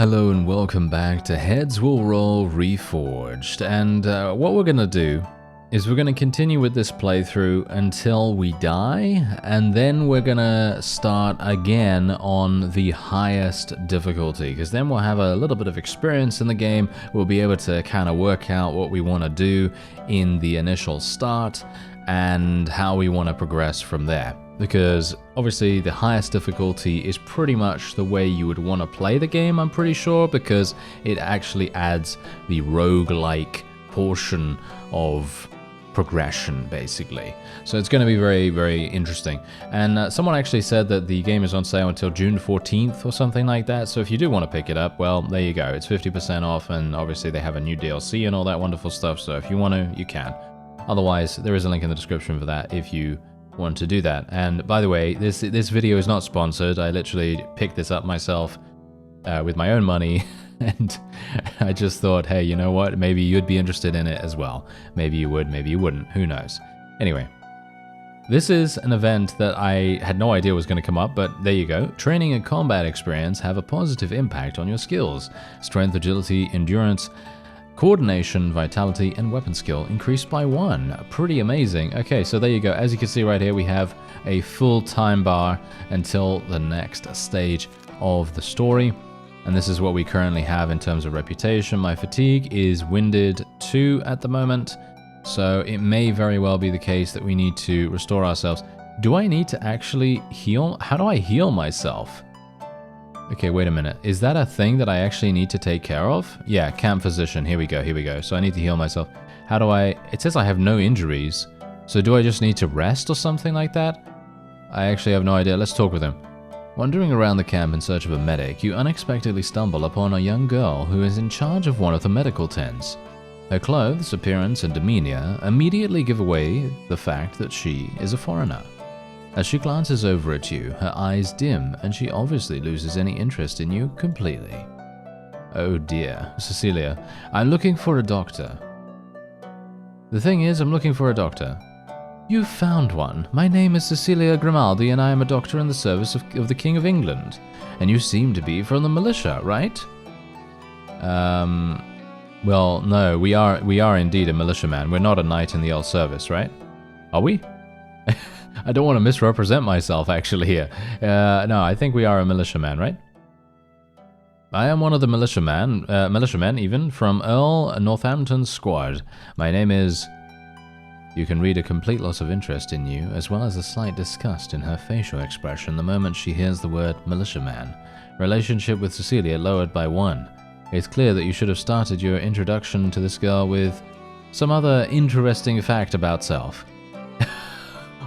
Hello and welcome back to Heads Will Roll Reforged, and what we're going to do is we're going to continue with this playthrough until we die, and then we're going to start again on the highest difficulty, because then we'll have a little bit of experience in the game. We'll be able to kind of work out what we want to do in the initial start and how we want to progress from there. Because obviously the highest difficulty is pretty much the way you would want to play the game, I'm pretty sure, because it actually adds the roguelike portion of progression, basically. So it's going to be very, very interesting. And someone actually said that the game is on sale until June 14th or something like that, so if you do want to pick it up, well, there you go. It's 50% off, and obviously they have a new DLC and all that wonderful stuff, so if you want to, you can. Otherwise, there is a link in the description for that if you want to do that. And by the way, this video is not sponsored. I literally picked this up myself with my own money, and I just thought, hey, you know what? Maybe you'd be interested in it as well. Maybe you would, maybe you wouldn't. Who knows? Anyway, this is an event that I had no idea was going to come up, but there you go. Training and combat experience have a positive impact on your skills. Strength, agility, endurance, coordination, vitality, and weapon skill increased by 1. Pretty amazing. Okay, so there you go. As you can see right here, we have a full time bar until the next stage of the story. And this is what we currently have in terms of reputation. My fatigue is winded 2 at the moment. So it may very well be the case that we need to restore ourselves. Do I need to actually heal? How do I heal myself? Okay, wait a minute. Is that a thing that I actually need to take care of? Yeah, camp physician. Here we go, here we go. So I need to heal myself. How do I... It says I have no injuries. So do I just need to rest or something like that? I actually have no idea. Let's talk with him. Wandering around the camp in search of a medic, you unexpectedly stumble upon a young girl who is in charge of one of the medical tents. Her clothes, appearance, and demeanor immediately give away the fact that she is a foreigner. As she glances over at you, her eyes dim, and she obviously loses any interest in you completely. Oh dear, Cecilia, I'm looking for a doctor. The thing is, I'm looking for a doctor. You've found one. My name is Cecilia Grimaldi, and I am a doctor in the service of the King of England. And you seem to be from the militia, right? Well, no, we are indeed a militiaman. We're not a knight in the old service, right? Are we? I don't want to misrepresent myself, actually, here. No, I think we are a militiaman, right? I am one of the militiamen, even, from Earl Northampton's squad. My name is... You can read a complete loss of interest in you, as well as a slight disgust in her facial expression the moment she hears the word militiaman. Relationship with Cecilia lowered by 1. It's clear that you should have started your introduction to this girl with some other interesting fact about self.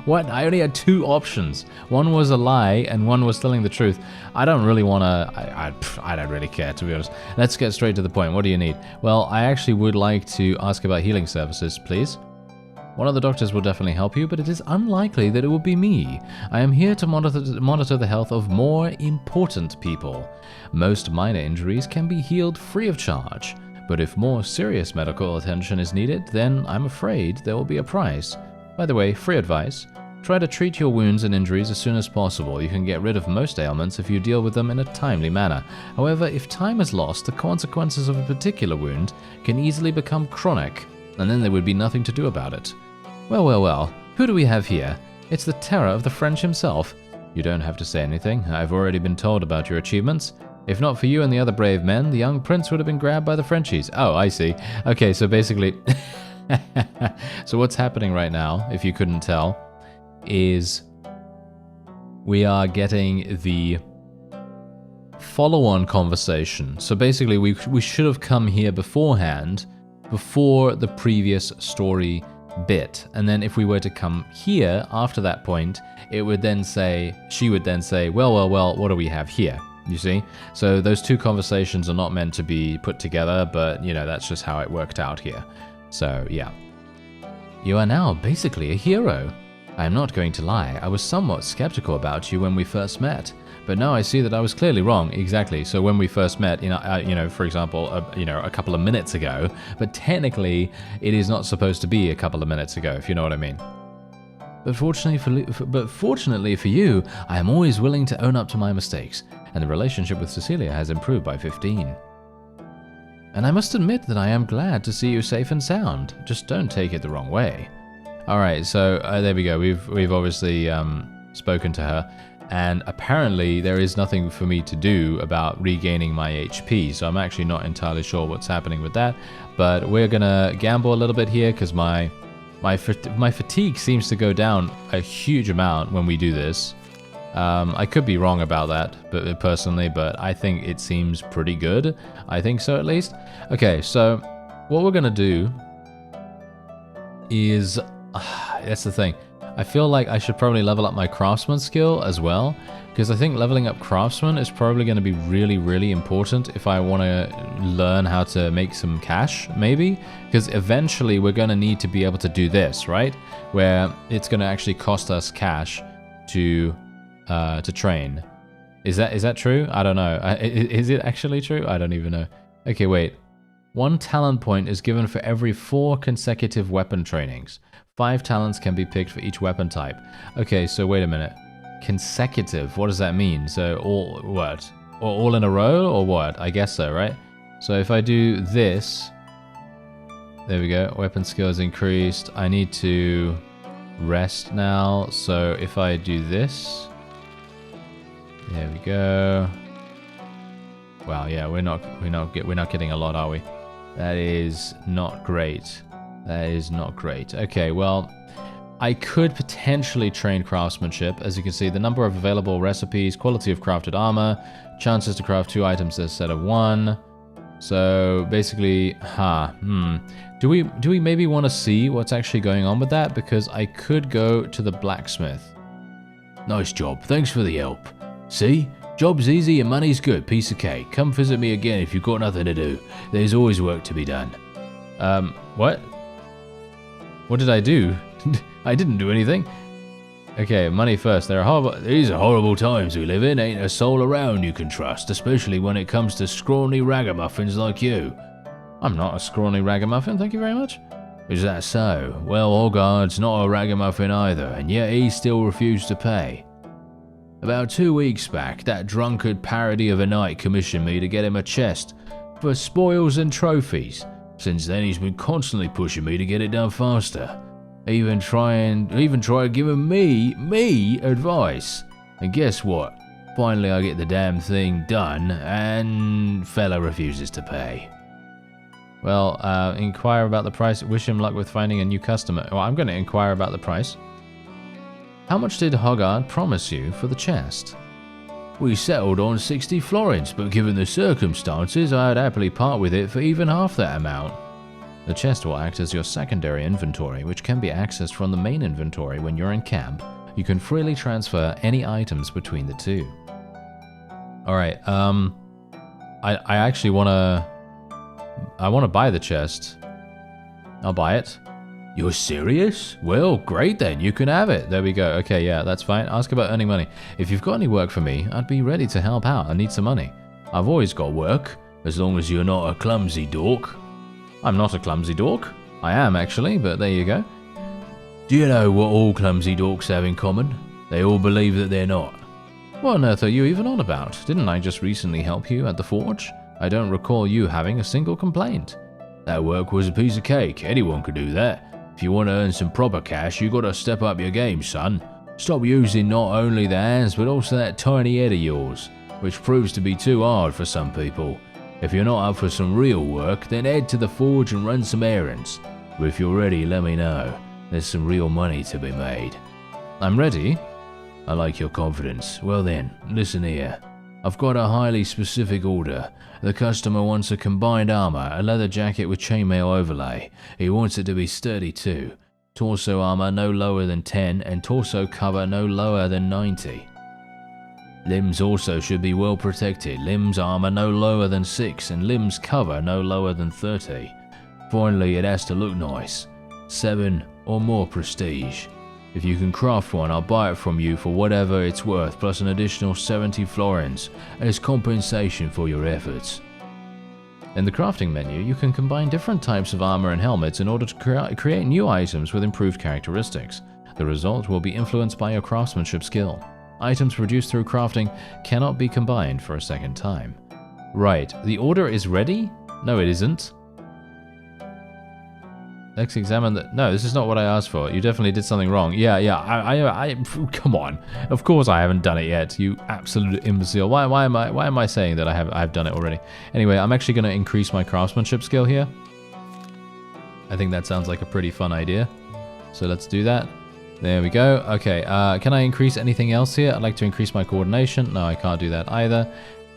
What? I only had 2 options. One was a lie, and one was telling the truth. I don't really want to... I don't really care, to be honest. Let's get straight to the point. What do you need? Well, I actually would like to ask about healing services, please. One of the doctors will definitely help you, but it is unlikely that it will be me. I am here to monitor the health of more important people. Most minor injuries can be healed free of charge, but if more serious medical attention is needed, then I'm afraid there will be a price. By the way, free advice. Try to treat your wounds and injuries as soon as possible. You can get rid of most ailments if you deal with them in a timely manner. However, if time is lost, the consequences of a particular wound can easily become chronic, and then there would be nothing to do about it. Well, well, well. Who do we have here? It's the terror of the French himself. You don't have to say anything. I've already been told about your achievements. If not for you and the other brave men, the young prince would have been grabbed by the Frenchies. Oh, I see. Okay, so basically... So what's happening right now, if you couldn't tell, is we are getting the follow-on conversation. So basically we should have come here beforehand, before the previous story bit. And then if we were to come here after that point, it would then say, she would then say, well, well, well, what do we have here? You see? So those 2 conversations are not meant to be put together, but, you know, that's just how it worked out here. So, yeah. You are now basically a hero. I am not going to lie, I was somewhat skeptical about you when we first met, but now I see that I was clearly wrong. Exactly. So when we first met, for example, a couple of minutes ago, but technically it is not supposed to be a couple of minutes ago, if you know what I mean. But fortunately for you, I am always willing to own up to my mistakes. and the relationship with Cecilia has improved by 15. And I must admit that I am glad to see you safe and sound. Just don't take it the wrong way. Alright, so there we go. We've obviously spoken to her, and apparently there is nothing for me to do about regaining my HP, so I'm actually not entirely sure what's happening with that. But we're gonna gamble a little bit here, because my fatigue seems to go down a huge amount when we do this. I could be wrong about that, personally, but I think it seems pretty good. I think so, at least. Okay, so what we're gonna do is... that's the thing. I feel like I should probably level up my craftsman skill as well, because I think leveling up craftsman is probably going to be really, really important if I want to learn how to make some cash, maybe, because eventually we're going to need to be able to do this, right? Where it's going to actually cost us cash to train. Is that true? I don't know. Is it actually true? I don't even know. Okay, wait. 1 talent point is given for every 4 consecutive weapon trainings. 5 talents can be picked for each weapon type. Okay, so wait a minute. Consecutive, what does that mean? So all, what? All in a row or what? I guess so, right? So if I do this, there we go, weapon skills increased. I need to rest now. So if I do this, there we go. Wow, yeah, we're not getting a lot, are we? That is not great. That is not great. Okay, well, I could potentially train craftsmanship. As you can see, the number of available recipes, quality of crafted armor, chances to craft 2 items instead of 1. So basically, do we maybe want to see what's actually going on with that? Because I could go to the blacksmith. Nice job. Thanks for the help. See? Job's easy and money's good. Piece of cake. Come visit me again if you've got nothing to do. There's always work to be done. What? What did I do? I didn't do anything. Okay, money first. These are horrible times we live in. Ain't a soul around you can trust, especially when it comes to scrawny ragamuffins like you. I'm not a scrawny ragamuffin, thank you very much. Is that so? Well, Hogarth's not a ragamuffin either, and yet he still refused to pay. About 2 weeks back, that drunkard parody of a knight commissioned me to get him a chest for spoils and trophies. Since then, he's been constantly pushing me to get it done faster. Even tried giving me advice. And guess what? Finally, I get the damn thing done, and fella refuses to pay. Well, inquire about the price. Wish him luck with finding a new customer. Well, I'm going to inquire about the price. How much did Hogarth promise you for the chest? We settled on 60 florins, but given the circumstances, I'd happily part with it for even half that amount. The chest will act as your secondary inventory, which can be accessed from the main inventory when you're in camp. You can freely transfer any items between the two. Alright, I actually wanna buy the chest. I'll buy it. You're serious? Well, great then, you can have it. There we go. Okay, yeah, that's fine. Ask about earning money. If you've got any work for me, I'd be ready to help out. I need some money. I've always got work, as long as you're not a clumsy dork. I'm not a clumsy dork. I am, actually, but there you go. Do you know what all clumsy dorks have in common? They all believe that they're not. What on earth are you even on about? Didn't I just recently help you at the forge? I don't recall you having a single complaint. That work was a piece of cake. Anyone could do that. If you want to earn some proper cash, you gotta step up your game, son. Stop using not only the hands, but also that tiny head of yours, which proves to be too hard for some people. If you're not up for some real work, then head to the forge and run some errands. But if you're ready, let me know. There's some real money to be made. I'm ready. I like your confidence. Well then, listen here. I've got a highly specific order. The customer wants a combined armor, a leather jacket with chainmail overlay. He wants it to be sturdy too. Torso armor no lower than 10 and torso cover no lower than 90. Limbs also should be well protected. Limbs armor no lower than 6 and limbs cover no lower than 30. Finally, it has to look nice. 7 or more prestige. If you can craft one, I'll buy it from you for whatever it's worth, plus an additional 70 florins as compensation for your efforts. In the crafting menu, you can combine different types of armor and helmets in order to create new items with improved characteristics. The result will be influenced by your craftsmanship skill. Items produced through crafting cannot be combined for a second time. Right, the order is ready? No, it isn't. Let's examine the... No, this is not what I asked for. You definitely did something wrong. Yeah, I come on. Of course I haven't done it yet, you absolute imbecile. Why am I saying that I've done it already? Anyway, I'm actually going to increase my craftsmanship skill here. I think that sounds like a pretty fun idea. So let's do that. There we go. Okay, can I increase anything else here? I'd like to increase my coordination. No, I can't do that either.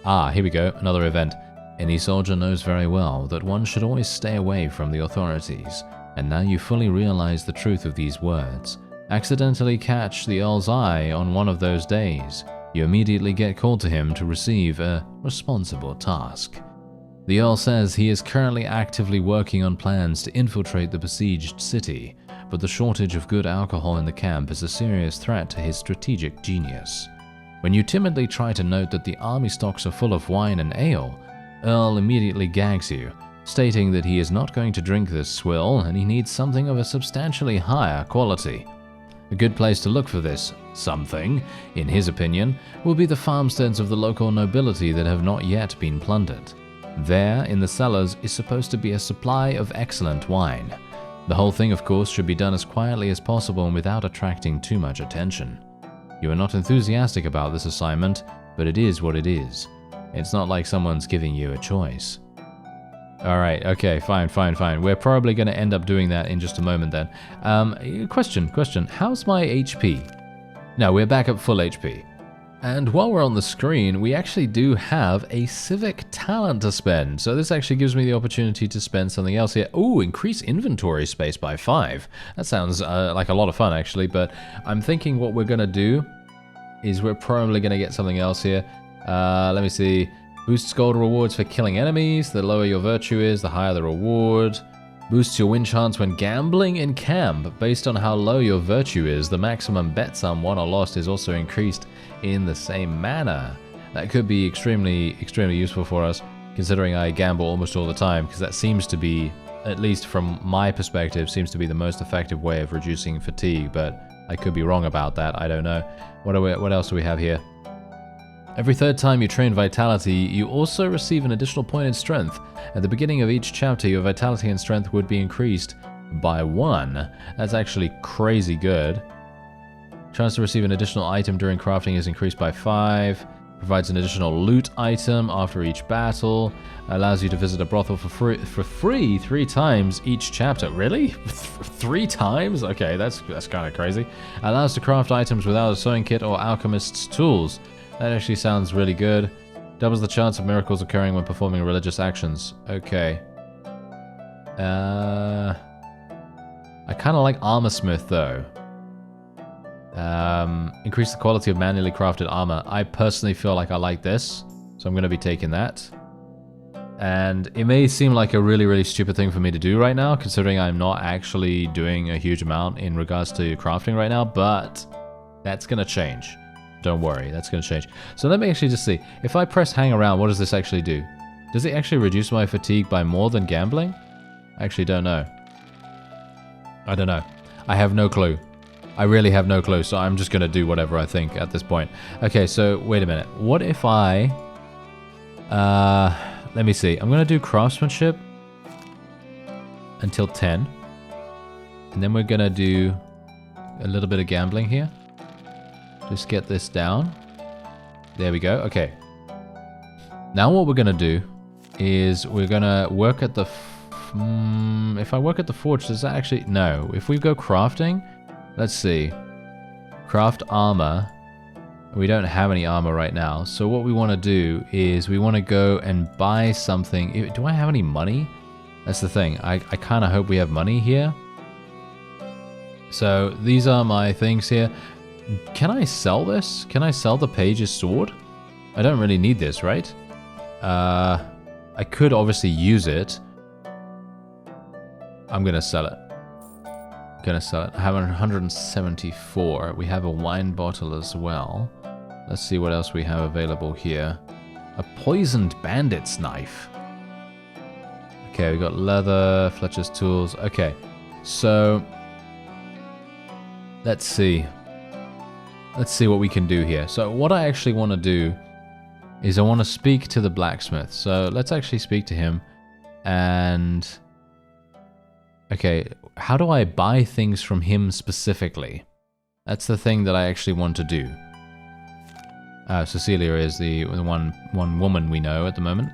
Ah, here we go. Another event. Any soldier knows very well that one should always stay away from the authorities. And now you fully realize the truth of these words. Accidentally catch the Earl's eye on one of those days. You immediately get called to him to receive a responsible task. The Earl says he is currently actively working on plans to infiltrate the besieged city, but the shortage of good alcohol in the camp is a serious threat to his strategic genius. When you timidly try to note that the army stocks are full of wine and ale, Earl immediately gags you, stating that he is not going to drink this swill and he needs something of a substantially higher quality. A good place to look for this something, in his opinion, will be the farmsteads of the local nobility that have not yet been plundered. There, in the cellars, is supposed to be a supply of excellent wine. The whole thing, of course, should be done as quietly as possible and without attracting too much attention. You are not enthusiastic about this assignment, but it is what it is. It's not like someone's giving you a choice. Alright, okay, fine. We're probably going to end up doing that in just a moment then. Question. How's my HP? No, we're back at full HP. And while we're on the screen, we actually do have a civic talent to spend. So this actually gives me the opportunity to spend something else here. Ooh, increase inventory space by 5. That sounds like a lot of fun, actually. But I'm thinking what we're going to do is we're probably going to get something else here. Let me see. Boosts gold rewards for killing enemies. The lower your virtue is, the higher the reward. Boosts your win chance when gambling in camp. Based on how low your virtue is, the maximum bet sum won or lost is also increased in the same manner. That could be extremely useful for us, considering I gamble almost all the time, because that seems to be, at least from my perspective, seems to be the most effective way of reducing fatigue, but I could be wrong about that. I don't know. What else do we have here? Every third time you train Vitality, you also receive an additional point in Strength. At the beginning of each chapter, your Vitality and Strength would be increased by 1. That's actually crazy good. Chance to receive an additional item during crafting is increased by 5. Provides an additional loot item after each battle. Allows you to visit a brothel for free 3 times each chapter. Really? 3 times? Okay, that's kind of crazy. Allows to craft items without a sewing kit or alchemist's tools. That actually sounds really good. Doubles the chance of miracles occurring when performing religious actions. Okay. I kind of like Armorsmith though. Increase the quality of manually crafted armor. I personally feel like I like this, so I'm going to be taking that. And it may seem like a really stupid thing for me to do right now, considering I'm not actually doing a huge amount in regards to crafting right now, but that's going to change. Don't worry, that's going to change. So let me actually just see. If I press hang around, what does this actually do? Does it actually reduce my fatigue by more than gambling? I actually don't know. I don't know. I have no clue. I really have no clue, so I'm just going to do whatever I think at this point. Okay, so wait a minute. What if I... let me see. I'm going to do craftsmanship until 10. And then we're going to do a little bit of gambling here. Just get this down. There we go. Okay. Now what we're going to do is we're going to work at the... if I work at the forge, does that actually... No. If we go crafting... Let's see. Craft armor. We don't have any armor right now. So what we want to do is we want to go and buy something. Do I have any money? That's the thing. I kind of hope we have money here. So these are my things here. Can I sell this? Can I sell the page's sword? I don't really need this, right? I could obviously use it. I'm gonna sell it. I have 174. We have a wine bottle as well. Let's see what else we have available here. A poisoned bandit's knife. Okay, we got leather, Fletcher's tools. Okay, so let's see. let's see what we can do here. So what I actually want to do is I want to speak to the blacksmith. So let's actually speak to him. And okay, how do I buy things from him specifically? That's the thing that I actually want to do. Cecilia is the one woman we know at the moment.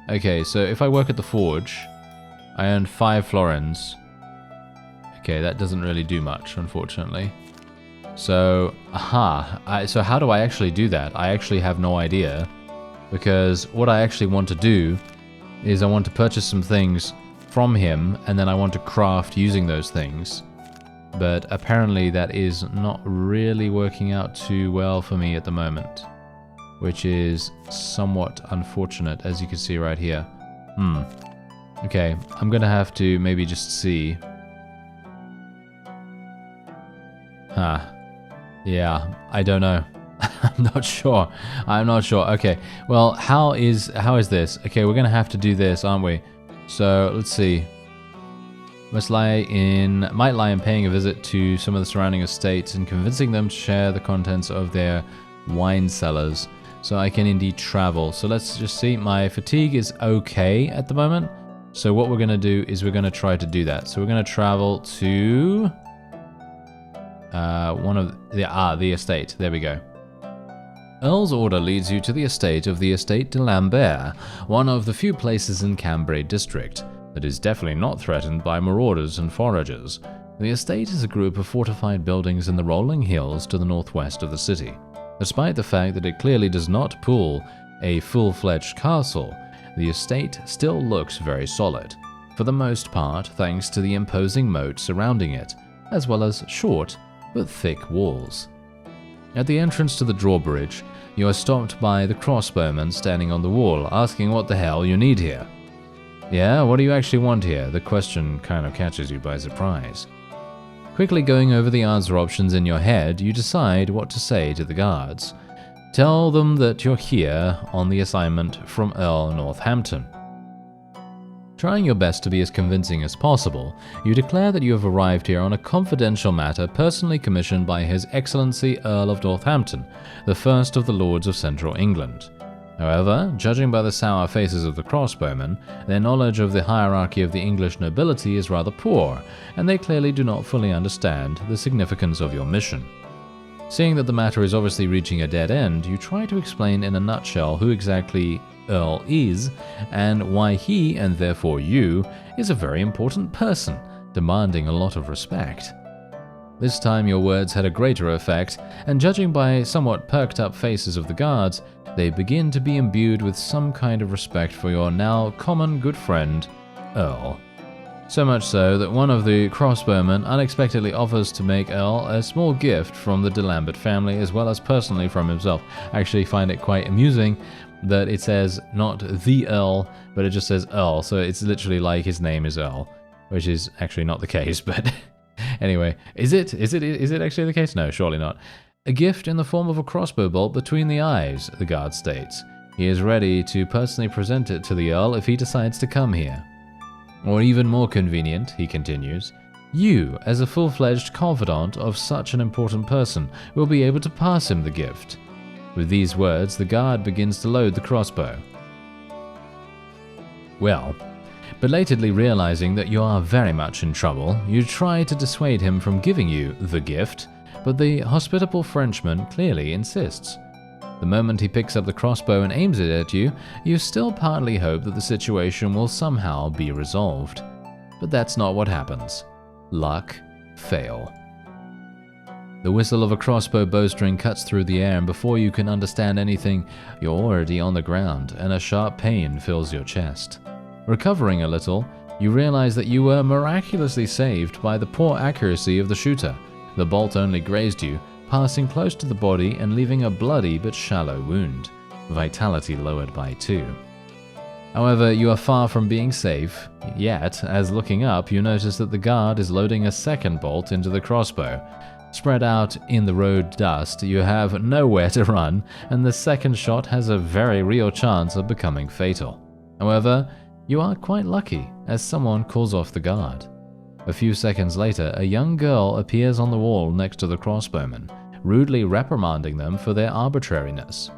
Okay, so if I work at the forge, I earn 5 florins. Okay, that doesn't really do much, unfortunately. So, so how do I actually do that? I actually have no idea. Because what I actually want to do is I want to purchase some things from him, and then I want to craft using those things. But apparently that is not really working out too well for me at the moment, which is somewhat unfortunate, as you can see right here. Okay, I'm gonna have to maybe just see. Yeah, I don't know. I'm not sure. Okay, well, how is this? Okay, we're gonna have to do this, aren't we? So let's see. Might lie in paying a visit to some of the surrounding estates and convincing them to share the contents of their wine cellars, so I can indeed travel. So let's just see. My fatigue is okay at the moment. So what we're gonna do is we're gonna try to do that. So we're gonna travel to one of the estate. There we go. Earl's order leads you to the estate of the Estate de Lambert, one of the few places in Cambrai district that is definitely not threatened by marauders and foragers. The estate is a group of fortified buildings in the rolling hills to the northwest of the city. Despite the fact that it clearly does not pull a full-fledged castle, the estate still looks very solid, for the most part thanks to the imposing moat surrounding it, as well as short but thick walls. At the entrance to the drawbridge, you are stopped by the crossbowman standing on the wall, asking what the hell you need here. Yeah, what do you actually want here? The question kind of catches you by surprise. Quickly going over the answer options in your head, you decide what to say to the guards. Tell them that you're here on the assignment from Earl Northampton. Trying your best to be as convincing as possible, you declare that you have arrived here on a confidential matter personally commissioned by His Excellency Earl of Northampton, the first of the Lords of Central England. However, judging by the sour faces of the crossbowmen, their knowledge of the hierarchy of the English nobility is rather poor, and they clearly do not fully understand the significance of your mission. Seeing that the matter is obviously reaching a dead end, you try to explain in a nutshell who exactly Earl is, and why he, and therefore you, is a very important person, demanding a lot of respect. This time your words had a greater effect, and judging by somewhat perked up faces of the guards, they begin to be imbued with some kind of respect for your now common good friend, Earl. So much so that one of the crossbowmen unexpectedly offers to make Earl a small gift from the de Lambert family, as well as personally from himself. I actually find it quite amusing that it says not the Earl, but it just says Earl, so it's literally like his name is Earl, which is actually not the case, but anyway, is it actually the case? No, surely not. A gift in the form of a crossbow bolt between the eyes, the guard states. He is ready to personally present it to the Earl if he decides to come here. Or even more convenient, he continues, you, as a full-fledged confidant of such an important person, will be able to pass him the gift. With these words, the guard begins to load the crossbow. Well, belatedly realizing that you are very much in trouble, you try to dissuade him from giving you the gift, but the hospitable Frenchman clearly insists. The moment he picks up the crossbow and aims it at you, you still partly hope that the situation will somehow be resolved. But that's not what happens. Luck fail. The whistle of a crossbow bowstring cuts through the air, and before you can understand anything, you're already on the ground, and a sharp pain fills your chest. Recovering a little, you realize that you were miraculously saved by the poor accuracy of the shooter. The bolt only grazed you, passing close to the body and leaving a bloody but shallow wound, vitality lowered by 2. However, you are far from being safe, yet, as looking up, you notice that the guard is loading a second bolt into the crossbow. Spread out in the road dust, you have nowhere to run, and the second shot has a very real chance of becoming fatal. However, you are quite lucky, as someone calls off the guard. A few seconds later, a young girl appears on the wall next to the crossbowman, rudely reprimanding them for their arbitrariness.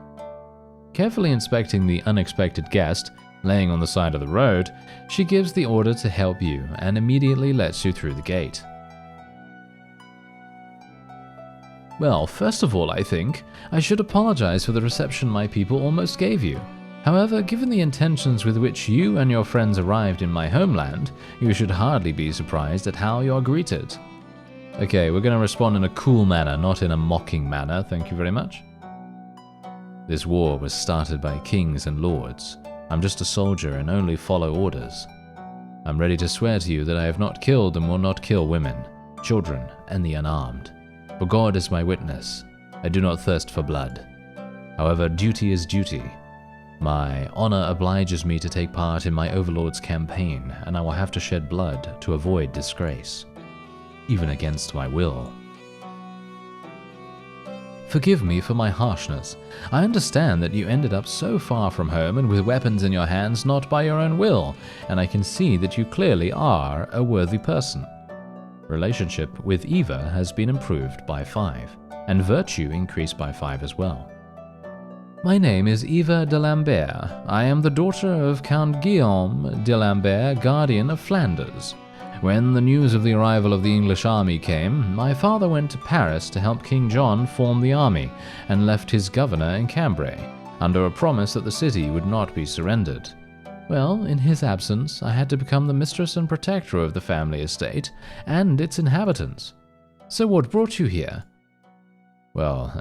Carefully inspecting the unexpected guest, laying on the side of the road, she gives the order to help you and immediately lets you through the gate. Well, first of all, I think I should apologize for the reception my people almost gave you. However, given the intentions with which you and your friends arrived in my homeland, you should hardly be surprised at how you're greeted. Okay, we're going to respond in a cool manner, not in a mocking manner, thank you very much. This war was started by kings and lords. I'm just a soldier and only follow orders. I'm ready to swear to you that I have not killed and will not kill women, children, and the unarmed. For God is my witness, I do not thirst for blood. However, duty is duty. My honor obliges me to take part in my overlord's campaign, and I will have to shed blood to avoid disgrace, even against my will. Forgive me for my harshness. I understand that you ended up so far from home and with weapons in your hands not by your own will, and I can see that you clearly are a worthy person. Relationship with Eva has been improved by 5, and virtue increased by 5 as well. My name is Eva de Lambert. I am the daughter of Count Guillaume de Lambert, Guardian of Flanders. When the news of the arrival of the English army came, my father went to Paris to help King John form the army, and left his governor in Cambrai, under a promise that the city would not be surrendered. Well, in his absence, I had to become the mistress and protector of the family estate and its inhabitants. So what brought you here? Well,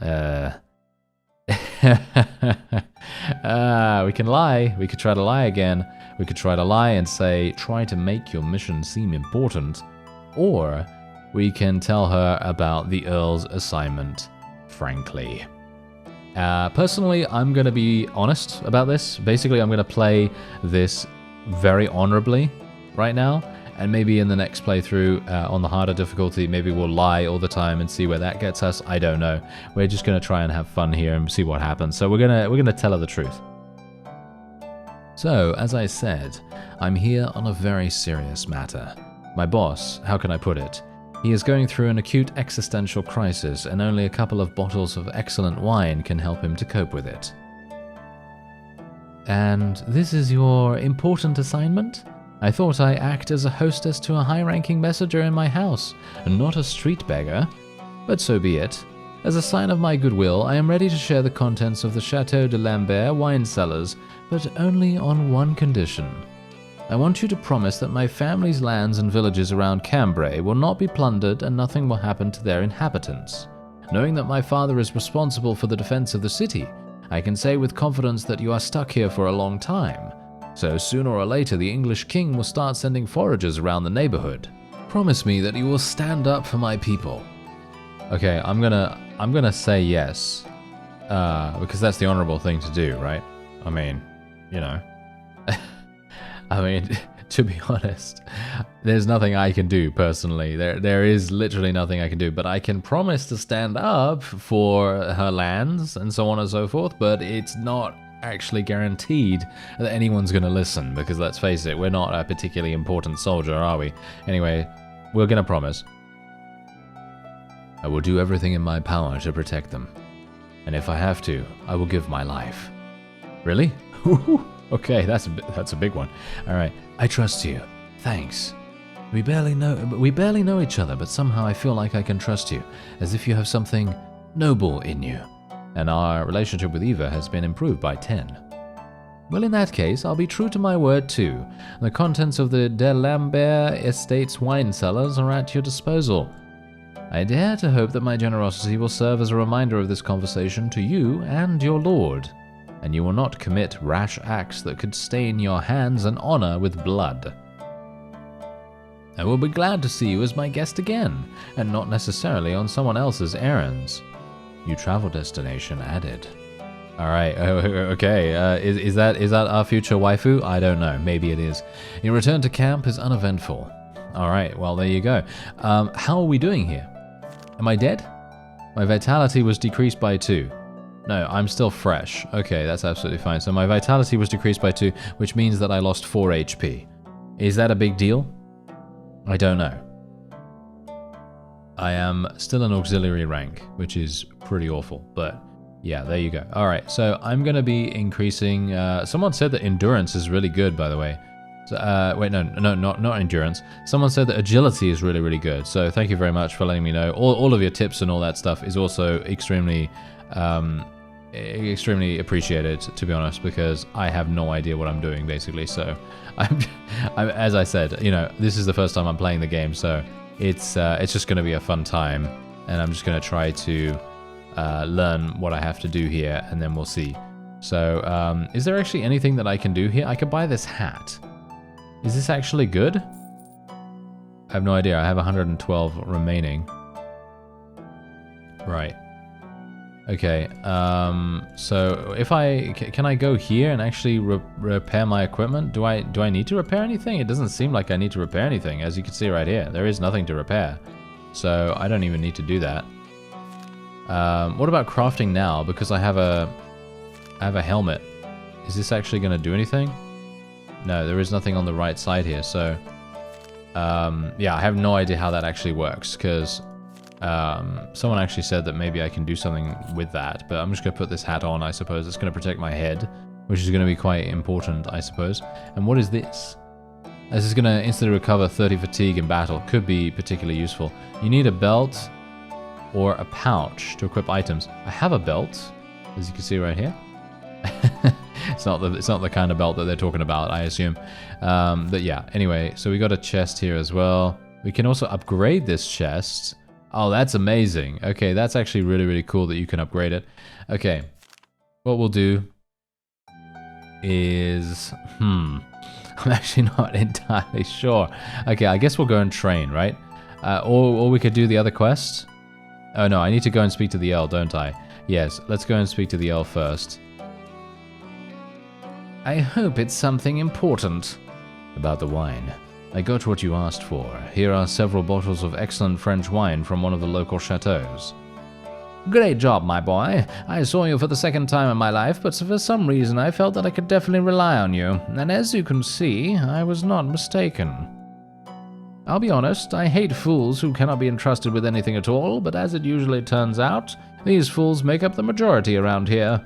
we can lie. We could try to lie again. We could try to lie and say, try to make your mission seem important. Or we can tell her about the Earl's assignment, frankly. Personally, I'm going to be honest about this. Basically, I'm going to play this very honorably right now. And maybe in the next playthrough, on the harder difficulty, maybe we'll lie all the time and see where that gets us. I don't know. We're just going to try and have fun here and see what happens. So we're gonna tell her the truth. So, as I said, I'm here on a very serious matter. My boss, how can I put it? He is going through an acute existential crisis, and only a couple of bottles of excellent wine can help him to cope with it. And this is your important assignment? I thought I act as a hostess to a high-ranking messenger in my house, and not a street beggar. But so be it. As a sign of my goodwill, I am ready to share the contents of the Chateau de Lambert wine cellars, but only on one condition. I want you to promise that my family's lands and villages around Cambrai will not be plundered and nothing will happen to their inhabitants. Knowing that my father is responsible for the defense of the city, I can say with confidence that you are stuck here for a long time. So sooner or later the English king will start sending foragers around the neighborhood. Promise me that you will stand up for my people. Okay, I'm gonna say yes, because that's the honorable thing to do, right? I mean, you know. I mean, to be honest, there's nothing I can do personally. There is literally nothing I can do, but I can promise to stand up for her lands and so on and so forth, but it's not actually guaranteed that anyone's going to listen, because let's face it, we're not a particularly important soldier, are we? Anyway, we're going to promise. I will do everything in my power to protect them, and if I have to, I will give my life. Really? Okay, that's a big one. All right, I trust you. Thanks. We barely know each other, but somehow I feel like I can trust you, as if you have something noble in you. And our relationship with Eva has been improved by 10. Well, in that case, I'll be true to my word too. The contents of the de Lambert Estates wine cellars are at your disposal. I dare to hope that my generosity will serve as a reminder of this conversation to you and your lord, and you will not commit rash acts that could stain your hands and honor with blood. I will be glad to see you as my guest again, and not necessarily on someone else's errands. New travel destination added. Alright, okay, is that our future waifu? I don't know, maybe it is. Your return to camp is uneventful. Alright, well there you go. How are we doing here? Am I dead? My vitality was decreased by 2. No, I'm still fresh. Okay, that's absolutely fine. So my vitality was decreased by 2, which means that I lost 4 HP. Is that a big deal? I don't know. I am still an auxiliary rank, which is pretty awful, but yeah, there you go. All right, so I'm going to be increasing... someone said that endurance is really good, by the way. So, wait, no, not endurance. Someone said that agility is really, really good. So thank you very much for letting me know. All of your tips and all that stuff is also extremely appreciated, to be honest, because I have no idea what I'm doing, basically. So, as I said, you know, this is the first time I'm playing the game, so it's just going to be a fun time, and I'm just going to try to learn what I have to do here, and then we'll see. So, is there actually anything that I can do here? I could buy this hat. Is this actually good? I have no idea. I have 112 remaining. Right. Okay, so if can I go here and actually repair my equipment? Do I need to repair anything? It doesn't seem like I need to repair anything. As you can see right here, there is nothing to repair. So I don't even need to do that. What about crafting now? Because I have a helmet. Is this actually going to do anything? No, there is nothing on the right side here. So, yeah, I have no idea how that actually works, because someone actually said that maybe I can do something with that, but I'm just going to put this hat on, I suppose. It's going to protect my head, which is going to be quite important, I suppose. And what is this? This is going to instantly recover 30 fatigue in battle. Could be particularly useful. You need a belt or a pouch to equip items. I have a belt, as you can see right here. It's not the kind of belt that they're talking about, I assume. But yeah, anyway, so we got a chest here as well. We can also upgrade this chest. Oh, that's amazing. Okay, that's actually really, really cool that you can upgrade it. Okay, what we'll do is... I'm actually not entirely sure. Okay, I guess we'll go and train, right? Or we could do the other quest. Oh no, I need to go and speak to the Earl, don't I? Yes, let's go and speak to the Earl first. I hope it's something important. About the wine. I got what you asked for. Here are several bottles of excellent French wine from one of the local chateaux. Great job, my boy. I saw you for the second time in my life, but for some reason I felt that I could definitely rely on you. And as you can see, I was not mistaken. I'll be honest, I hate fools who cannot be entrusted with anything at all, but as it usually turns out, these fools make up the majority around here.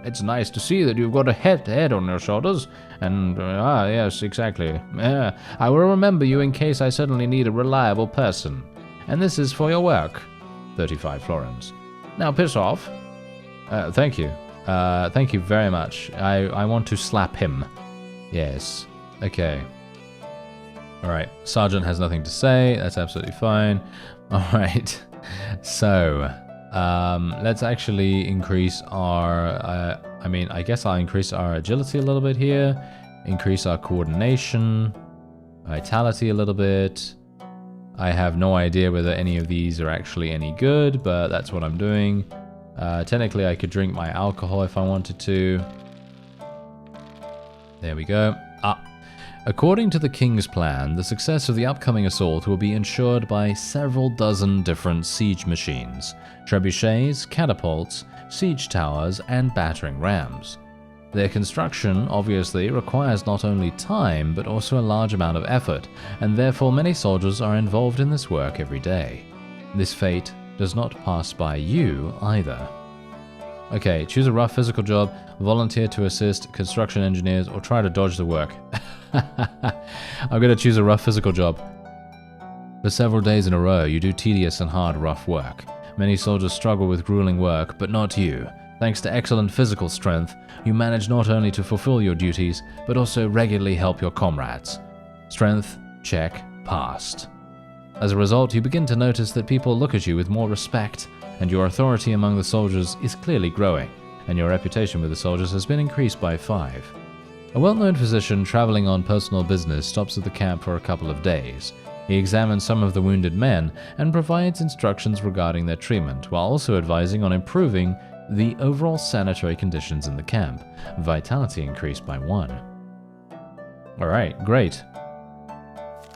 It's nice to see that you've got a head on your shoulders, and, yes, exactly. I will remember you in case I suddenly need a reliable person. And this is for your work. 35 florins. Now piss off. Thank you. Thank you very much. I want to slap him. Yes. Okay. Alright, Sergeant has nothing to say. That's absolutely fine. Alright. So... let's actually increase our, I guess I'll increase our agility a little bit here, increase our coordination, vitality a little bit. I have no idea whether any of these are actually any good, but that's what I'm doing. Technically I could drink my alcohol if I wanted to. There we go. According to the King's plan, the success of the upcoming assault will be ensured by several dozen different siege machines, trebuchets, catapults, siege towers, and battering rams. Their construction obviously requires not only time, but also a large amount of effort, and therefore many soldiers are involved in this work every day. This fate does not pass by you either. Okay, choose a rough physical job, volunteer to assist construction engineers, or try to dodge the work. I'm going to choose a rough physical job. For several days in a row, you do tedious and hard rough work. Many soldiers struggle with grueling work, but not you. Thanks to excellent physical strength, you manage not only to fulfill your duties, but also regularly help your comrades. Strength, check, passed. As a result, you begin to notice that people look at you with more respect, and your authority among the soldiers is clearly growing, and your reputation with the soldiers has been increased by 5. A well-known physician traveling on personal business stops at the camp for a couple of days. He examines some of the wounded men and provides instructions regarding their treatment, while also advising on improving the overall sanitary conditions in the camp. Vitality increased by 1. Alright, great.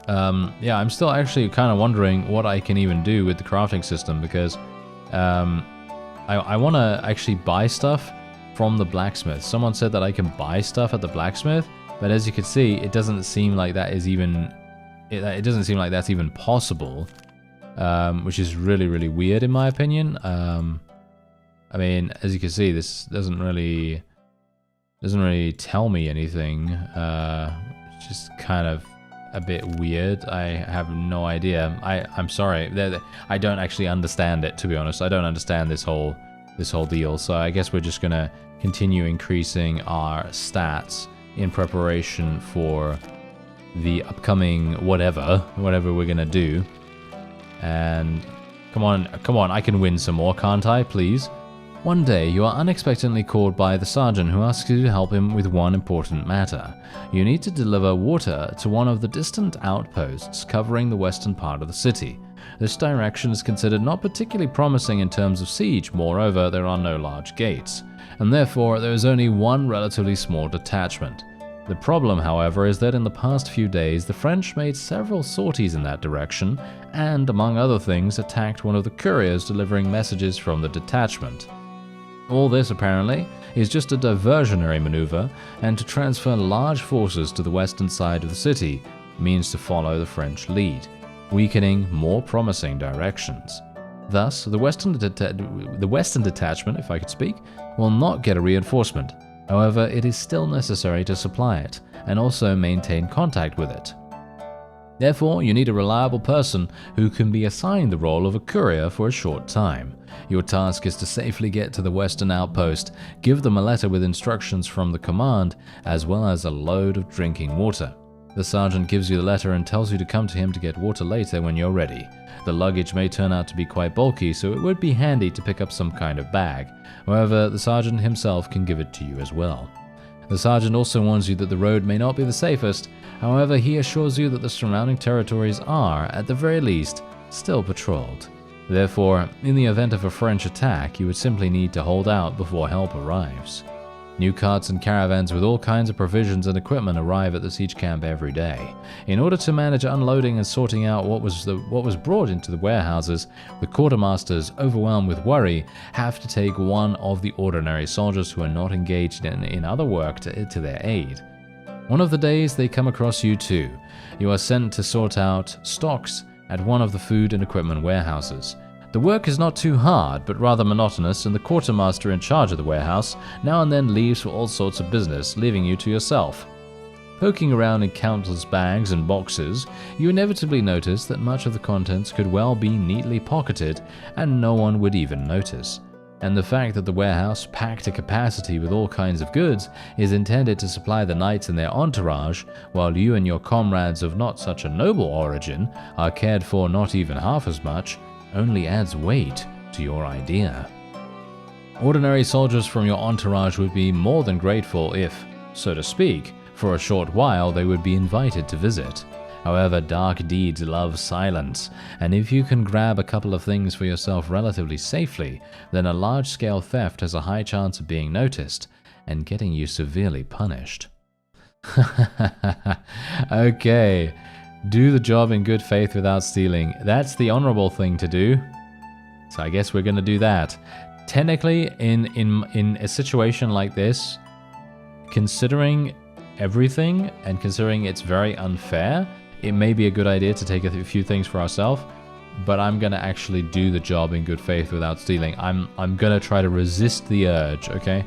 Yeah, I'm still actually kind of wondering what I can even do with the crafting system, because I want to actually buy stuff from the blacksmith. Someone said that I can buy stuff at the blacksmith, but as you can see, it doesn't seem like that is even... It doesn't seem like that's even possible. which is really, really weird in my opinion. I mean, as you can see, this doesn't really tell me anything. It's just kind of a bit weird. I have no idea. I'm sorry. I don't actually understand it, to be honest. I don't understand this whole deal. So I guess we're just gonna continue increasing our stats in preparation for the upcoming whatever we're gonna do. And come on, I can win some more, can't I, please? One day, you are unexpectedly called by the sergeant who asks you to help him with one important matter. You need to deliver water to one of the distant outposts covering the western part of the city. This direction is considered not particularly promising in terms of siege. Moreover, there are no large gates, and therefore there is only one relatively small detachment. The problem, however, is that in the past few days, the French made several sorties in that direction and, among other things, attacked one of the couriers delivering messages from the detachment. All this, apparently, is just a diversionary maneuver, and to transfer large forces to the western side of the city means to follow the French lead, weakening more promising directions. Thus, the western detachment, if I could speak, will not get a reinforcement. However, it is still necessary to supply it, and also maintain contact with it. Therefore, you need a reliable person who can be assigned the role of a courier for a short time. Your task is to safely get to the western outpost, give them a letter with instructions from the command, as well as a load of drinking water. The sergeant gives you the letter and tells you to come to him to get water later when you're ready. The luggage may turn out to be quite bulky, so it would be handy to pick up some kind of bag. However, the sergeant himself can give it to you as well. The sergeant also warns you that the road may not be the safest. However, he assures you that the surrounding territories are, at the very least, still patrolled. Therefore, in the event of a French attack, you would simply need to hold out before help arrives. New carts and caravans with all kinds of provisions and equipment arrive at the siege camp every day. In order to manage unloading and sorting out what was brought into the warehouses, the quartermasters, overwhelmed with worry, have to take one of the ordinary soldiers who are not engaged in other work to their aid. One of the days they come across you too. You are sent to sort out stocks at one of the food and equipment warehouses. The work is not too hard, but rather monotonous, and the quartermaster in charge of the warehouse now and then leaves for all sorts of business, leaving you to yourself. Poking around in countless bags and boxes, you inevitably notice that much of the contents could well be neatly pocketed, and no one would even notice. And the fact that the warehouse, packed to capacity with all kinds of goods, is intended to supply the knights and their entourage, while you and your comrades of not such a noble origin are cared for not even half as much, only adds weight to your idea. Ordinary soldiers from your entourage would be more than grateful if, so to speak, for a short while they would be invited to visit. However, dark deeds love silence, and if you can grab a couple of things for yourself relatively safely, then a large-scale theft has a high chance of being noticed and getting you severely punished. Okay. Do the job in good faith without stealing. That's the honorable thing to do. So I guess we're going to do that. Technically, in a situation like this, considering everything and considering it's very unfair, it may be a good idea to take a few things for ourselves. But I'm going to actually do the job in good faith without stealing. I'm going to try to resist the urge, okay?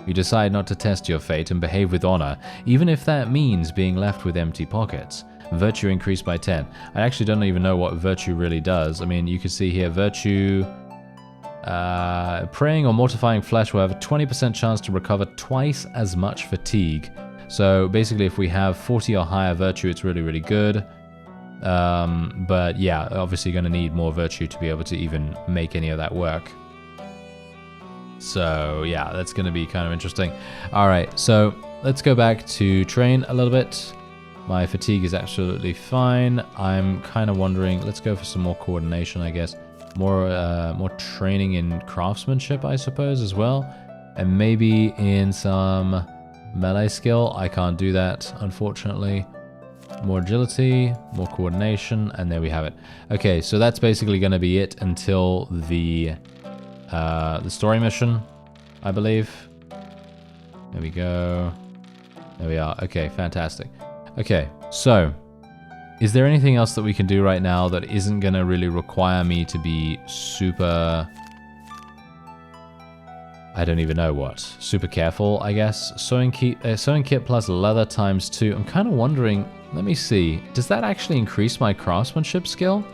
You decide not to test your fate and behave with honor, even if that means being left with empty pockets. Virtue increased by 10. I actually don't even know what virtue really does. I mean, you can see here, virtue... preying or mortifying flesh will have a 20% chance to recover twice as much fatigue. So basically, if we have 40 or higher virtue, it's really, really good. But yeah, obviously going to need more virtue to be able to even make any of that work. So yeah, that's going to be kind of interesting. All right, so let's go back to train a little bit. My fatigue is absolutely fine. I'm kind of wondering, let's go for some more coordination, I guess. More training in craftsmanship, I suppose, as well. And maybe in some melee skill. I can't do that, unfortunately. More agility, more coordination, and there we have it. Okay, so that's basically going to be it until the story mission, I believe. There we go. There we are. Okay, fantastic. Okay, so Is there anything else that we can do right now that isn't going to really require me to be super... I don't even know what. Super careful, I guess. Sewing kit plus leather times 2. I'm kind of wondering... Let me see. Does that actually increase my craftsmanship skill?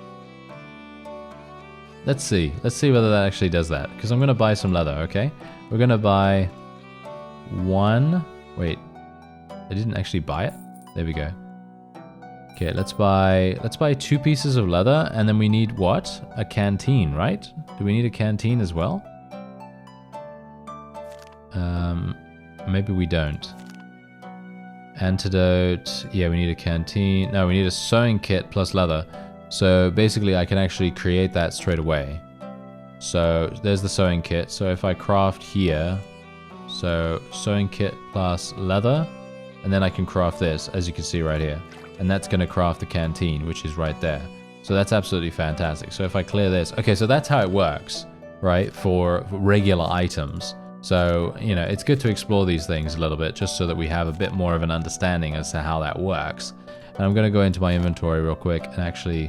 Let's see. Let's see whether that actually does that. Because I'm going to buy some leather, okay? We're going to buy 1... Wait. I didn't actually buy it? There we go. Okay, let's buy 2 pieces of leather, and then we need what? A canteen, right? Do we need a canteen as well? Maybe we don't. Antidote. Yeah, we need a canteen. No, we need a sewing kit plus leather. So basically I can actually create that straight away. So there's the sewing kit. So if I craft here, so sewing kit plus leather, and then I can craft this, as you can see right here. And that's going to craft the canteen, which is right there. So that's absolutely fantastic. So if I clear this, okay, so that's how it works, right, for regular items. So, you know, it's good to explore these things a little bit, just so that we have a bit more of an understanding as to how that works. And I'm going to go into my inventory real quick and actually,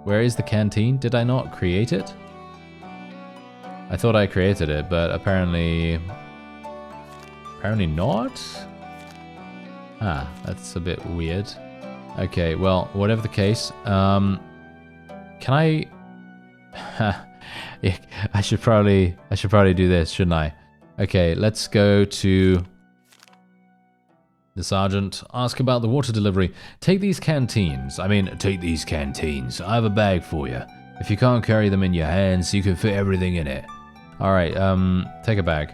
where is the canteen? Did I not create it? I thought I created it, but apparently not? Ah, that's a bit weird. Okay, well, whatever the case, can I... I should probably do this, shouldn't I? Okay, let's go to the sergeant. Ask about the water delivery. Take these canteens. I have a bag for you. If you can't carry them in your hands, you can fit everything in it. Alright, take a bag.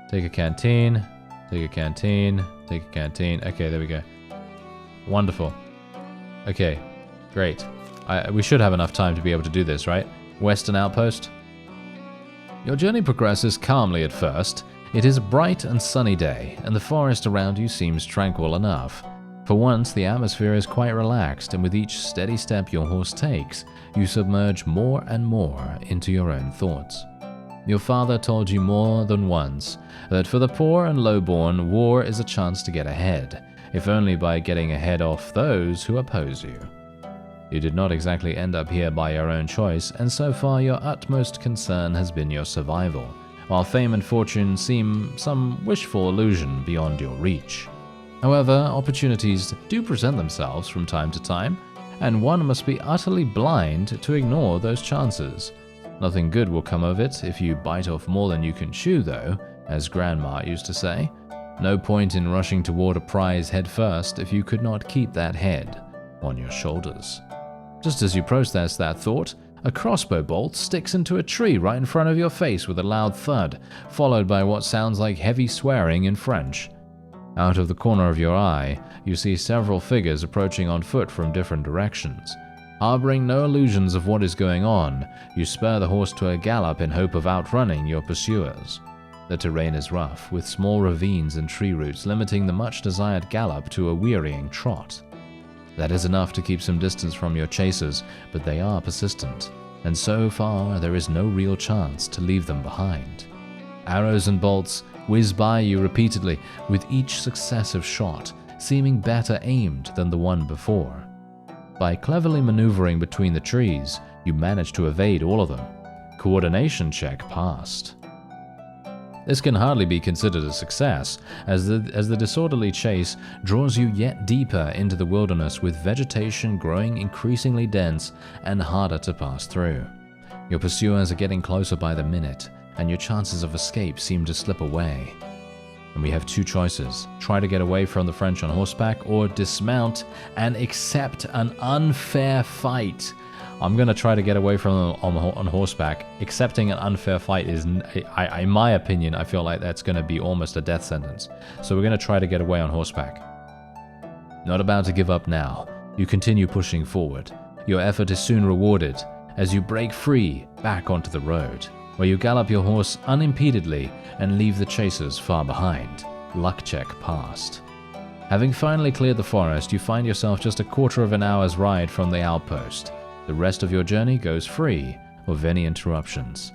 Take a canteen. Take a canteen. Take a canteen. Okay, there we go. Wonderful. Okay, great. We should have enough time to be able to do this, right? Western outpost. Your journey progresses calmly at first. It is a bright and sunny day, and the forest around you seems tranquil enough. For once, the atmosphere is quite relaxed, and with each steady step your horse takes, you submerge more and more into your own thoughts. Your father told you more than once that for the poor and lowborn, war is a chance to get ahead, if only by getting ahead of those who oppose you. You did not exactly end up here by your own choice, and so far your utmost concern has been your survival, while fame and fortune seem some wishful illusion beyond your reach. However, opportunities do present themselves from time to time, and one must be utterly blind to ignore those chances. Nothing good will come of it if you bite off more than you can chew, though, as Grandma used to say. No point in rushing toward a prize head first if you could not keep that head on your shoulders. Just as you process that thought, a crossbow bolt sticks into a tree right in front of your face with a loud thud, followed by what sounds like heavy swearing in French. Out of the corner of your eye, you see several figures approaching on foot from different directions. Harboring no illusions of what is going on, you spur the horse to a gallop in hope of outrunning your pursuers. The terrain is rough, with small ravines and tree roots limiting the much-desired gallop to a wearying trot. That is enough to keep some distance from your chasers, but they are persistent, and so far there is no real chance to leave them behind. Arrows and bolts whiz by you repeatedly, with each successive shot seeming better aimed than the one before. By cleverly maneuvering between the trees, you manage to evade all of them. Coordination check passed. This can hardly be considered a success, as the disorderly chase draws you yet deeper into the wilderness, with vegetation growing increasingly dense and harder to pass through. Your pursuers are getting closer by the minute, and your chances of escape seem to slip away. And we have two choices: try to get away from the French on horseback, or dismount and accept an unfair fight. I'm going to try to get away from them on horseback. Accepting an unfair fight is, in my opinion, I feel like that's going to be almost a death sentence. So we're going to try to get away on horseback. Not about to give up now. You continue pushing forward. Your effort is soon rewarded as you break free back onto the road, where you gallop your horse unimpededly and leave the chasers far behind. Luck check passed. Having finally cleared the forest, you find yourself just a quarter of an hour's ride from the outpost. The rest of your journey goes free of any interruptions.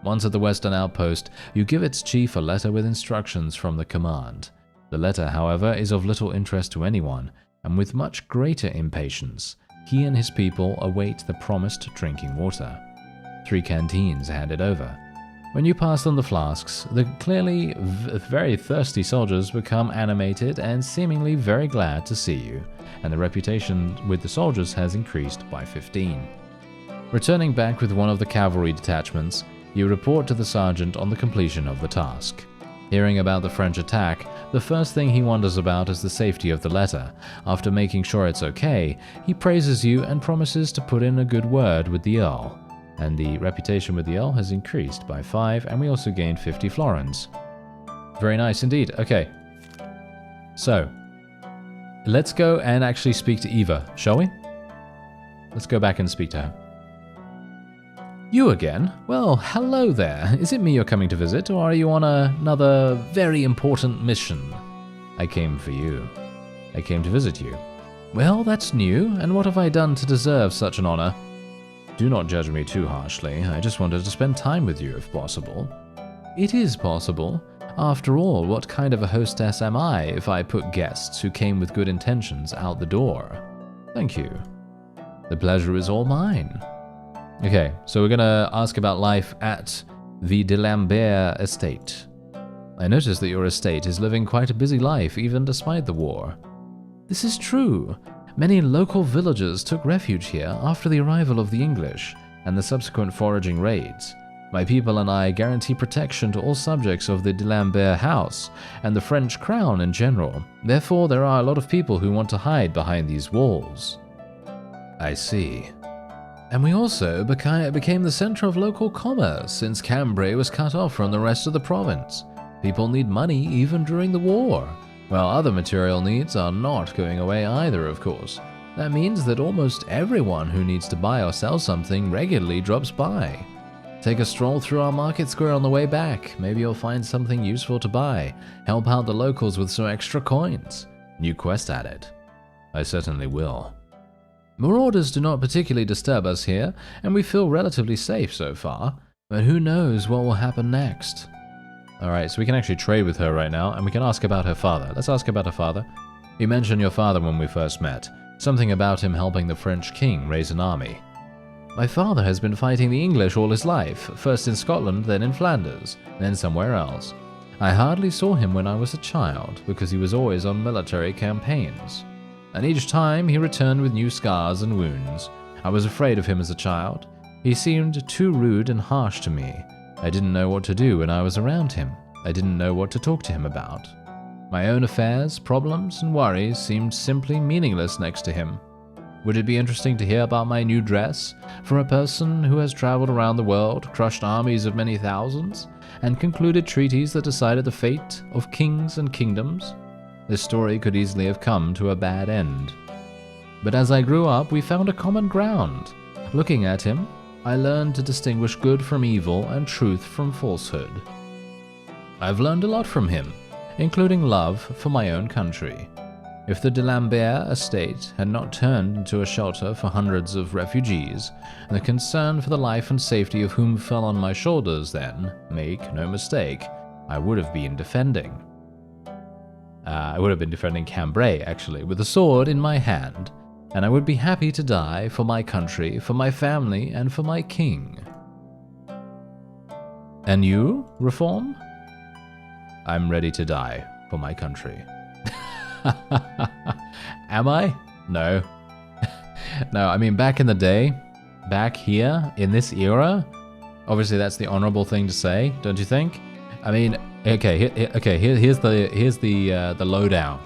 Once at the western outpost, you give its chief a letter with instructions from the command. The letter, however, is of little interest to anyone, and with much greater impatience, he and his people await the promised drinking water. 3 canteens are handed over. When you pass them the flasks, the clearly very thirsty soldiers become animated and seemingly very glad to see you, and the reputation with the soldiers has increased by 15. Returning back with one of the cavalry detachments, you report to the sergeant on the completion of the task. Hearing about the French attack, the first thing he wonders about is the safety of the letter. After making sure it's okay, he praises you and promises to put in a good word with the Earl. And the reputation with the Earl has increased by 5, and we also gained 50 florins. Very nice indeed. Okay. So, let's go and actually speak to Eva, shall we? Let's go back and speak to her. You again? Well, hello there. Is it me you're coming to visit, or are you on another very important mission? I came for you. I came to visit you. Well, that's new, and what have I done to deserve such an honor? Do not judge me too harshly. I just wanted to spend time with you if possible. It is possible. After all, what kind of a hostess am I if I put guests who came with good intentions out the door? Thank you. The pleasure is all mine. Okay, so we're gonna ask about life at the de Lambert estate. I notice that your estate is living quite a busy life even despite the war. This is true. Many local villagers took refuge here after the arrival of the English and the subsequent foraging raids. My people and I guarantee protection to all subjects of the de Lambert house and the French crown in general. Therefore, there are a lot of people who want to hide behind these walls. I see. And we also became the center of local commerce since Cambrai was cut off from the rest of the province. People need money even during the war. While other material needs are not going away either, of course. That means that almost everyone who needs to buy or sell something regularly drops by. Take a stroll through our market square on the way back. Maybe you'll find something useful to buy. Help out the locals with some extra coins. New quest added. I certainly will. Marauders do not particularly disturb us here, and we feel relatively safe so far. But who knows what will happen next? Alright, so we can actually trade with her right now, and we can ask about her father. Let's ask about her father. You mentioned your father when we first met. Something about him helping the French king raise an army. My father has been fighting the English all his life, first in Scotland, then in Flanders, then somewhere else. I hardly saw him when I was a child, because he was always on military campaigns. And each time he returned with new scars and wounds. I was afraid of him as a child. He seemed too rude and harsh to me. I didn't know what to do when I was around him. I didn't know what to talk to him about. My own affairs, problems, and worries seemed simply meaningless next to him. Would it be interesting to hear about my new dress from a person who has traveled around the world, crushed armies of many thousands, and concluded treaties that decided the fate of kings and kingdoms? This story could easily have come to a bad end. But as I grew up, we found a common ground. Looking at him, I learned to distinguish good from evil and truth from falsehood. I've learned a lot from him, including love for my own country. If the de Lambert estate had not turned into a shelter for hundreds of refugees, the concern for the life and safety of whom fell on my shoulders then, make no mistake, I would have been defending. I would have been defending Cambrai, actually, with a sword in my hand, and I would be happy to die for my country, for my family, and for my king. And you, Reform? I'm ready to die for my country. Am I? No. No, I mean, back in the day, back here, in this era, obviously that's the honorable thing to say, don't you think? I mean, here's the lowdown.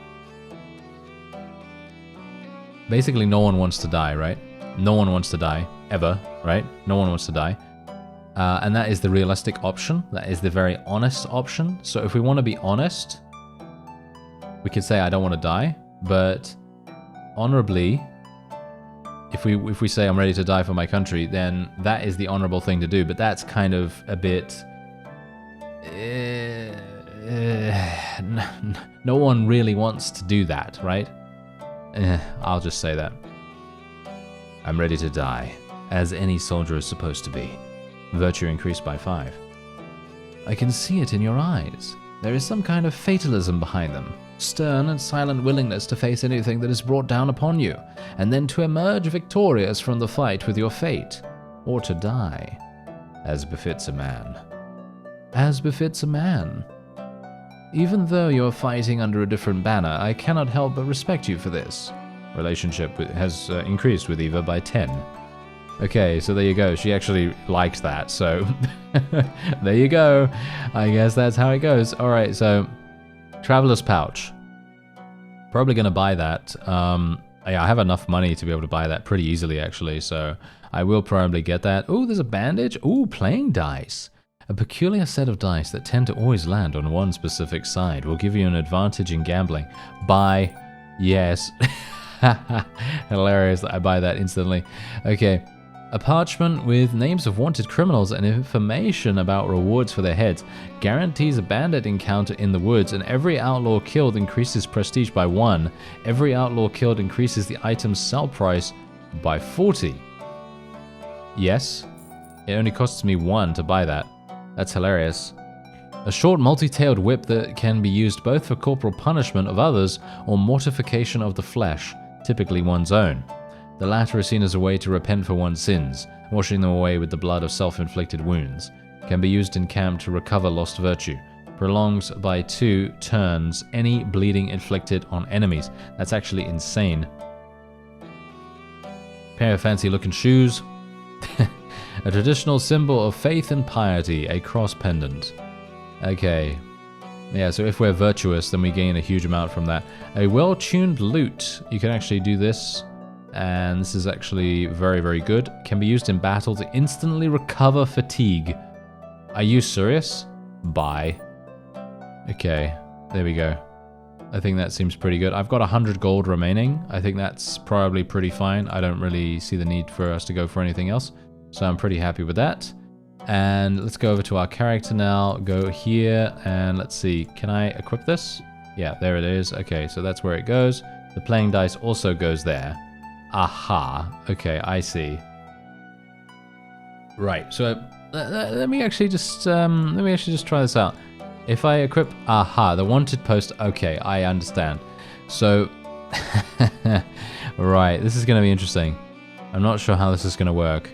Basically, no one wants to die, right? No one wants to die, ever, right? No one wants to die. And that is the realistic option. That is the very honest option. So if we want to be honest, we could say I don't want to die, but honorably, if we say I'm ready to die for my country, then that is the honorable thing to do. But that's kind of a bit... no one really wants to do that, right? I'll just say that. I'm ready to die, as any soldier is supposed to be. Virtue increased by 5. I can see it in your eyes. There is some kind of fatalism behind them. stern and silent willingness to face anything that is brought down upon you, and then to emerge victorious from the fight with your fate, or to die, as befits a man. As befits a man. Even though you're fighting under a different banner, I cannot help but respect you for this. Relationship has increased with Eva by 10. Okay, so there you go. She actually liked that, so there you go. I guess that's how it goes. Alright, so Traveler's Pouch. Probably going to buy that. Yeah, I have enough money to be able to buy that pretty easily, actually, so I will probably get that. Oh, there's a bandage. Oh, playing dice. A peculiar set of dice that tend to always land on one specific side will give you an advantage in gambling. Buy. Yes. Hilarious that I buy that instantly. Okay. A parchment with names of wanted criminals and information about rewards for their heads guarantees a bandit encounter in the woods, and every outlaw killed increases prestige by 1. Every outlaw killed increases the item's sell price by 40. Yes, it only costs me 1 to buy that. That's hilarious. A short multi-tailed whip that can be used both for corporal punishment of others or mortification of the flesh, typically one's own. The latter is seen as a way to repent for one's sins, washing them away with the blood of self-inflicted wounds. Can be used in camp to recover lost virtue. Prolongs by 2 turns any bleeding inflicted on enemies. That's actually insane. Pair of fancy looking shoes. A traditional symbol of faith and piety, a cross pendant. Okay. Yeah, so if we're virtuous, then we gain a huge amount from that. A well-tuned lute. You can actually do this. And this is actually very, very good. Can be used in battle to instantly recover fatigue. Are you serious? Buy. Okay, there we go. I think that seems pretty good. I've got 100 gold remaining. I think that's probably pretty fine. I don't really see the need for us to go for anything else. So I'm pretty happy with that. And let's go over to our character now. Go here and let's see. Can I equip this? Yeah, there it is. Okay, so that's where it goes. The playing dice also goes there. Aha. Okay, I see. Right. So let me actually just try this out. If I equip aha, the wanted post. Okay, I understand. So right, this is going to be interesting. I'm not sure how this is going to work.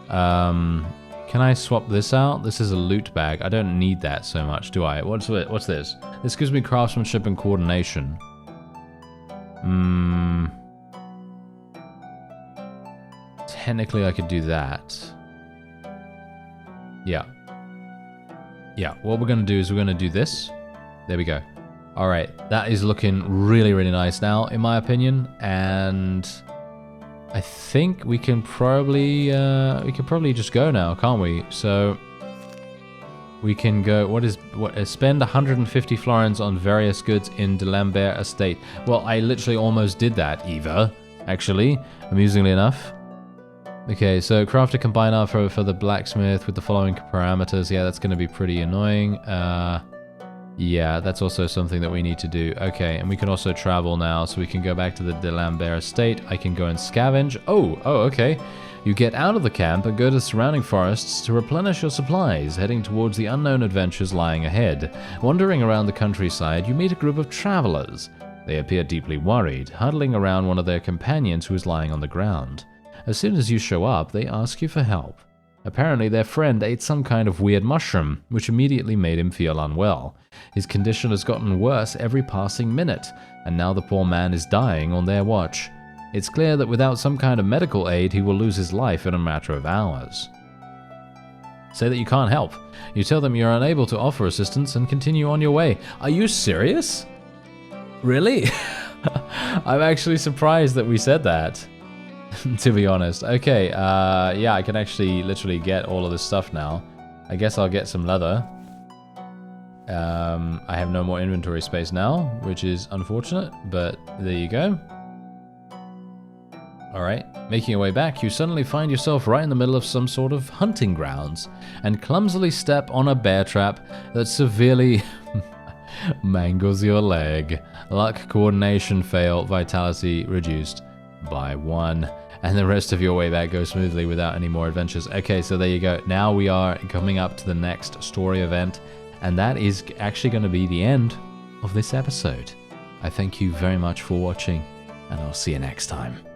Can I swap this out? This is a loot bag. I don't need that so much, do I? What's this? This gives me craftsmanship and coordination. Technically, I could do that. Yeah. Yeah, what we're going to do is we're going to do this. There we go. All right, that is looking really, really nice now, in my opinion. And I think we can probably just go now, can't we? So we can go. Spend 150 florins on various goods in De Lambert Estate. Well, I literally almost did that, Eva. Actually, amusingly enough. Okay, so craft a combiner for the blacksmith with the following parameters. Yeah, that's going to be pretty annoying. Yeah, that's also something that we need to do. Okay, and we can also travel now, so we can go back to the De Lambert Estate. I can go and scavenge. Oh, okay. You get out of the camp and go to the surrounding forests to replenish your supplies, heading towards the unknown adventures lying ahead. Wandering around the countryside, you meet a group of travelers. They appear deeply worried, huddling around one of their companions who is lying on the ground. As soon as you show up, they ask you for help. Apparently, their friend ate some kind of weird mushroom, which immediately made him feel unwell. His condition has gotten worse every passing minute, and now the poor man is dying on their watch. It's clear that without some kind of medical aid, he will lose his life in a matter of hours. Say that you can't help. You tell them you're unable to offer assistance and continue on your way. Are you serious? Really? I'm actually surprised that we said that. To be honest. Okay, yeah, I can actually literally get all of this stuff now. I guess I'll get some leather. I have no more inventory space now, which is unfortunate, but there you go. Alright, making your way back, you suddenly find yourself right in the middle of some sort of hunting grounds, and clumsily step on a bear trap that severely mangles your leg. Luck, coordination fail, vitality reduced by 1. And the rest of your way back goes smoothly without any more adventures. Okay, so there you go. Now we are coming up to the next story event, and that is actually going to be the end of this episode. I thank you very much for watching, and I'll see you next time.